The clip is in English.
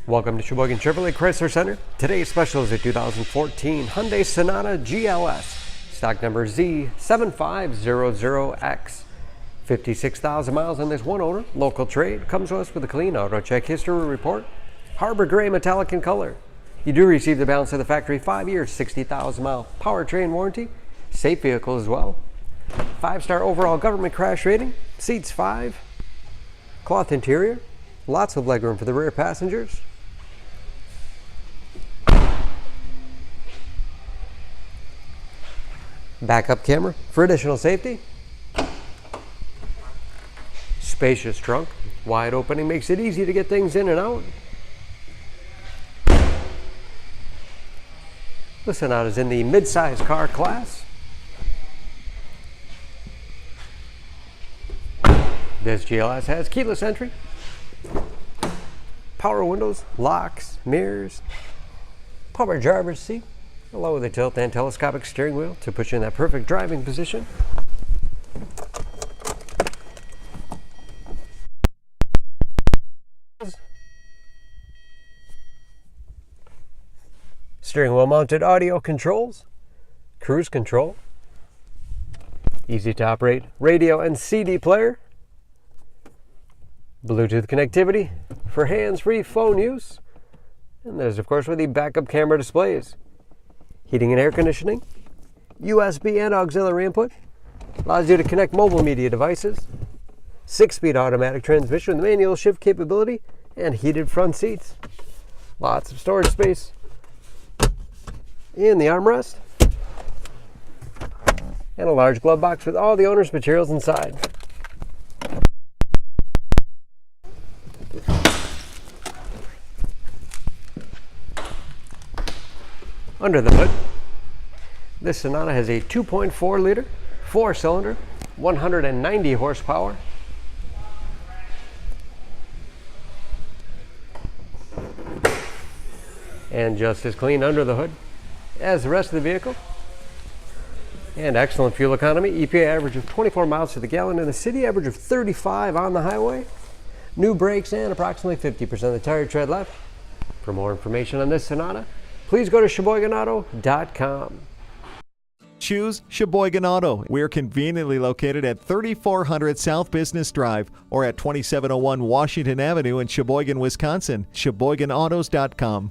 Welcome to Sheboygan Chevrolet Chrysler Center. Today's special is a 2014 Hyundai Sonata GLS, stock number Z7500X. 56,000 miles on this one owner, local trade, comes to us with a clean auto check history report, Harbor Gray metallic in color. You do receive the balance of the factory 5 years, 60,000 mile powertrain warranty, safe vehicle as well. 5-star overall government crash rating, seats 5, cloth interior, lots of legroom for the rear passengers. Backup camera for additional safety. Spacious trunk, wide opening makes it easy to get things in and out. The Sonata is in the mid-size car class. This GLS has keyless entry, power windows, locks, mirrors, power driver's seat, along with a tilt and telescopic steering wheel to put you in that perfect driving position. Steering wheel mounted audio controls, cruise control, easy to operate radio and CD player, Bluetooth connectivity for hands-free phone use, and there's of course where the backup camera displays. Heating and air conditioning, USB and auxiliary input, allows you to connect mobile media devices, 6-speed automatic transmission with manual shift capability, and heated front seats. Lots of storage space in the armrest, and a large glove box with all the owner's materials inside. Under the hood, this Sonata has a 2.4 liter, 4-cylinder, 190 horsepower. And just as clean under the hood as the rest of the vehicle. And excellent fuel economy, EPA average of 24 miles to the gallon in the city, average of 35 on the highway. New brakes and approximately 50% of the tire tread left. For more information on this Sonata, please go to SheboyganAuto.com. Choose Sheboygan Auto. We're conveniently located at 3400 South Business Drive or at 2701 Washington Avenue in Sheboygan, Wisconsin. SheboyganAutos.com.